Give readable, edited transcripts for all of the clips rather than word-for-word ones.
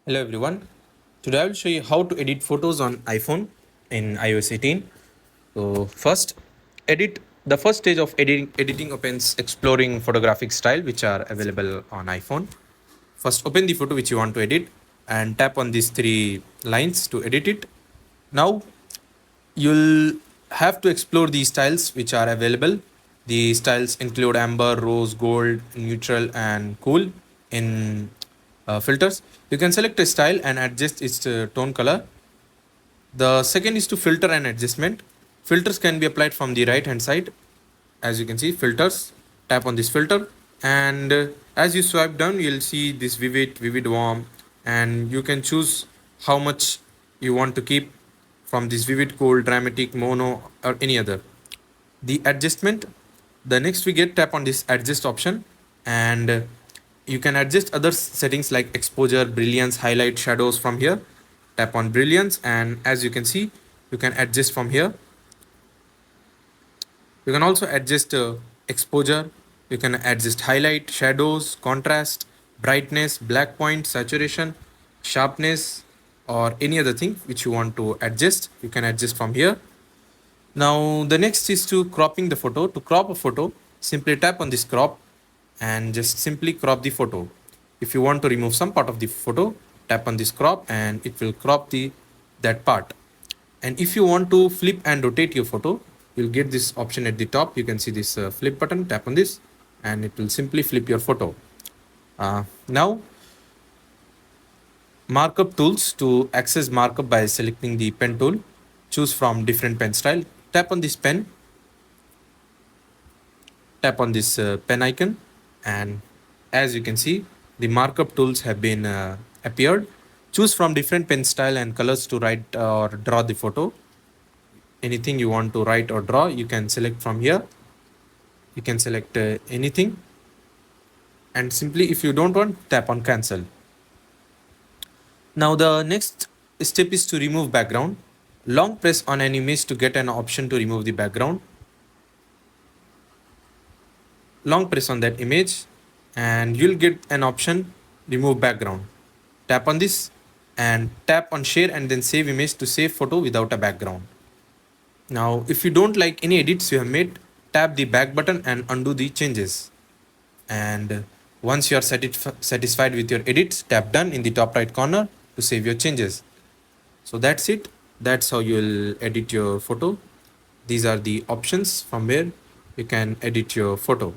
Hello everyone. Today I will show you how to edit photos on iPhone in iOS 18. So first, edit the first stage of editing opens exploring photographic style which are available on iPhone. First, open the photo which you want to edit and tap on these three lines to edit it. Now you'll have to explore the styles which are available. The styles include amber, rose, gold, neutral, and cool in filters. You can select a style and adjust its tone color. The second is to filter and adjustment. Filters can be applied from the right hand side. As you can see, filters. Tap on this filter, and as you swipe down, you'll see this vivid, warm, and you can choose how much you want to keep from this vivid, cool, dramatic, mono, or any other. The adjustment. The next we get tap on this adjust option, and you can adjust other settings like exposure, brilliance, highlight, shadows from here. Tap on brilliance, and as you can see, you can adjust from here. You can also adjust exposure. You can adjust highlight, shadows, contrast, brightness, black point, saturation, sharpness, or any other thing which you want to adjust. You can adjust from here. Now the next is to cropping the photo. To crop a photo, simply tap on this crop and just simply crop the photo. If you want to remove some part of the photo, tap on this crop and it will crop that part. And if you want to flip and rotate your photo, you'll get this option at the top. You can see this flip button. Tap on this and it will simply flip your photo. Now markup tools. To access markup by selecting the pen tool, choose from different pen style. Tap on this pen, tap on this pen icon, and as you can see, the markup tools have been appeared. Choose from different pen style and colors to write or draw the photo. Anything you want to write or draw, you can select from here. You can select anything, and simply if you don't want, tap on cancel. Now the next step is to remove background. Long press on an image to get an option to remove the background. Long press on that image and you'll get an option remove background. Tap on this and tap on share and then save image to save photo without a background. Now if you don't like any edits you have made, tap the back button and undo the changes. And once you are satisfied with your edits, tap done in the top right corner to save your changes. So that's it. That's how you'll edit your photo. These are the options from where you can edit your photo.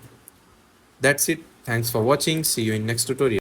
That's it. Thanks for watching. See you in next tutorial.